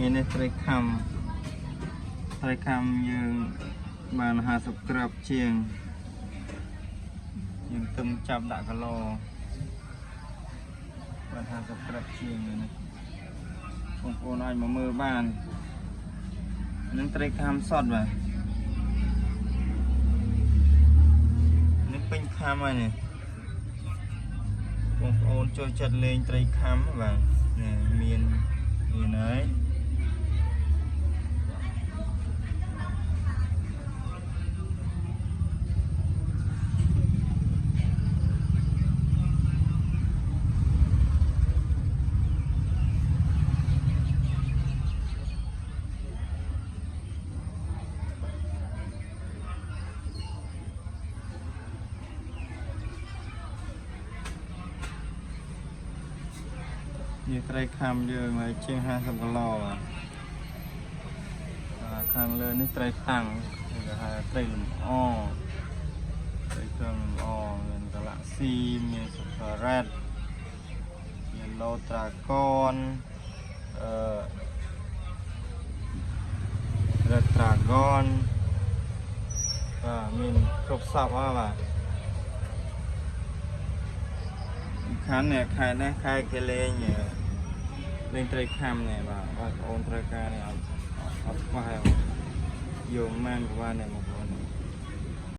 មានត្រីខំយើងបាន50ក្របជាងយើងទឹមចាប់ដាក់គីឡូបាន50ក្របជាងនេះបងប្អូនអាចមកមើលបាននឹងត្រីខំសតបាទនេះពេញខំហើយនេះបងប្អូនចូលចិត្តលេងត្រីខំបាទនេះមានហើយនេះត្រីខំយើងហើយជាង50គីឡូខាងលើនេះត្រីតាំងគេហៅត្រីលំអត្រីគ្រឿងលំអមានកន្លាក់ស៊ីមានសុការ៉េតមានឡូត្រាកូនរ៉េត្រាហ្គនមានគ្រប់សពហើយបាទខាងនេះខែនេះខែគេលេងត្រីខំនេះបាទបងប្អូនត្រូវការនេះអត់ខ្វះយកម៉ានប្រហែលនេះ